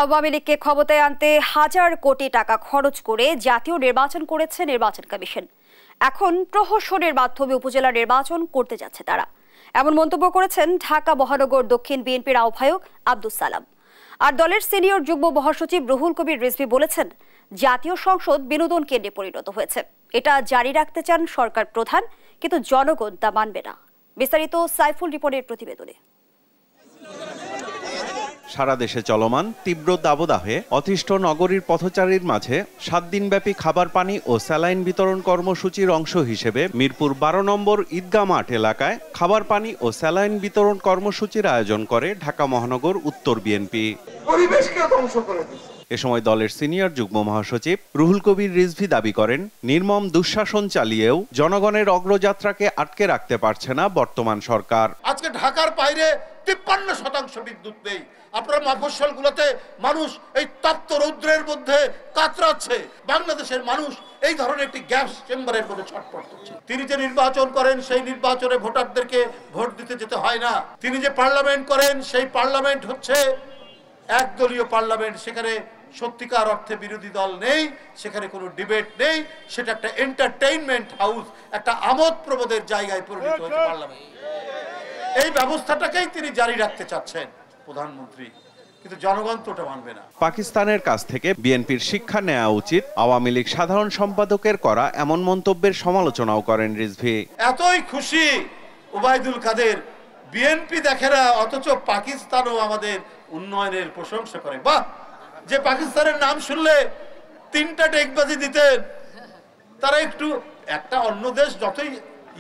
আওয়ামী লীগকে ক্ষমতায় আনতে হাজার কোটি টাকা খরচ করে জাতীয় নির্বাচন করেছে নির্বাচন কমিশন। এখন প্রহসনের মাধ্যমে উপজেলা নির্বাচন করতে যাচ্ছে তারা, এমন মন্তব্য করেছেন ঢাকা মহানগর দক্ষিণ বিএনপির আহ্বায়ক আব্দুস সালাম। আর দলের সিনিয়র যুগ্ম মহাসচিব রুহুল কবির রিজভী বলেছেন, জাতীয় সংসদ বিনোদন কেন্দ্রে পরিণত হয়েছে, এটা জারি রাখতে চান সরকার প্রধান, কিন্তু জনগণ তা মানবে না। বিস্তারিত সাইফুল রিপনের প্রতিবেদনে। সারা দেশে চলমান তীব্র দাবদাহে অতিষ্ঠ নগরীর পথচারীর মাঝে 7 দিনব্যাপী খাবার পানি ও স্যালাইন বিতরণ কর্মসূচির অংশ হিসেবে মিরপুর 12 নম্বর ঈদগাহ মাঠ এলাকায় খাবার পানি ও স্যালাইন বিতরণ কর্মসূচির আয়োজন করে ঢাকা মহানগর উত্তর বিএনপি। এ সময় দলের সিনিয়র যুগ্ম মহাসচিব রুহুল কবির রিজভী দাবি করেন, নির্মম দুঃশাসন চালিয়েও জনগণের অগ্রযাত্রাকে আটকে রাখতে পারছে না বর্তমান সরকার। আজকে ঢাকার বাইরে 53% বিদ্যুৎ নেই। আপনার মফস্বলগুলোতে মানুষ এই তপ্ত রৌদ্রের মধ্যে কাতরাচ্ছে। বাংলাদেশের মানুষ এই ধরনের একটি গ্যাস চেম্বারের মধ্যে ছটফট করছে। তিনি যে নির্বাচন করেন সেই নির্বাচনে ভোটারদেরকে ভোট দিতে যেতে হয় না। তিনি যে পার্লামেন্ট করেন সেই পার্লামেন্ট হচ্ছে একদলীয় পার্লামেন্ট। সেখানে সত্যিকার অর্থে বিরোধী দল নেই, সেখানে কোনো ডিবেট নেই। সেটা একটা এন্টারটেইনমেন্ট হাউস, একটা আমোদ প্রমোদের জায়গায় পরিণত হয়েছে পার্লামেন্ট। এই ব্যবস্থাটাকেই তিনি জারি রাখতে চাচ্ছেন প্রধানমন্ত্রী, কিন্তু জনগণ তো ওটা মানবে না। পাকিস্তানের কাছ থেকে বিএনপির শিক্ষা নেওয়া উচিত আওয়ামী লীগ সাধারণ সম্পাদকের করা এমন মন্তব্যের সমালোচনাও করেন রিজভী। এতই খুশি ওবায়দুল কাদের বিএনপি দেখে না, অথচ পাকিস্তানও আমাদের উন্নয়নের প্রশংসা করে। বাহ, যে পাকিস্তানের নাম শুনলে 3টা টেকবাজি দিতেন, তারা একটু একটা অন্য দেশ যতই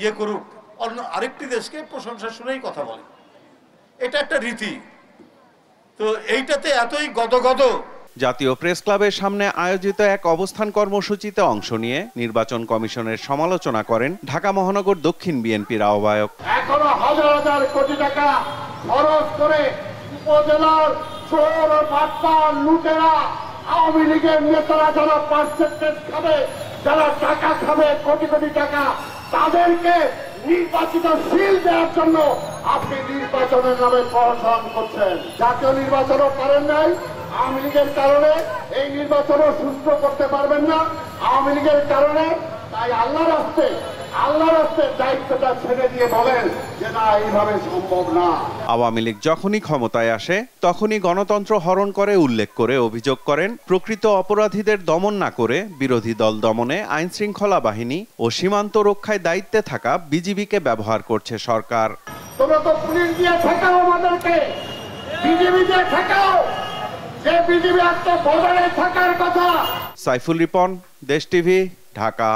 ইয়ে করুক, অন্য আরেকটি দেশকে প্রশংসা শুনেই কথা বলে। এটা একটা রীতি। তো এইটাতে এতই গদগদ। জাতীয় প্রেস ক্লাবের সামনে আয়োজিত এক অবস্থান কর্মসূচিতে অংশ নিয়ে নির্বাচন কমিশনের সমালোচনা করেন ঢাকা মহানগর দক্ষিণ বিএনপির আহ্বায়ক। এখনো হাজার হাজার কোটি টাকা খরচ করে উপজেলার চোর বাটপার লুটেরা আওয়ামী লীগের নেতারা যারা পার্সেন্টেজ খাবে, যারা টাকা খাবে কোটি কোটি টাকা, তাদেরকে নির্বাচিত সিল দেওয়ার জন্য আপনি নির্বাচনের নামে প্রহসন করছেন। জাতীয় নির্বাচনও পারেন নাই, আওয়ামী লীগের কারণে এই নির্বাচনও সুস্থ করতে পারবেন না আওয়ামী লীগের কারণে। তাই আল্লাহর রাস্তে দায়িত্বটা ছেড়ে দিয়ে বলেন যে না, এইভাবে সম্ভব না। আওয়ামী লীগ যখনই ক্ষমতায় আসে তখনই গণতন্ত্র হরণ করে উল্লেখ করে অভিযোগ করেন, প্রকৃত অপরাধীদের দমন না করে বিরোধী দল দমনে আইন শৃঙ্খলা বাহিনী ও সীমান্ত রক্ষায় দায়িত্বে থাকা বিজিবিকে ব্যবহার করছে সরকার। তোমরা তো পুলিশ দিয়ে ঠেকাও, আমাদেরকে বিজিবি দিয়ে ঠেকাও, যে বিজিবি একটা বর্ডারে থাকার কথা। সাইফুল রিপন, দেশ টিভি, ঢাকা।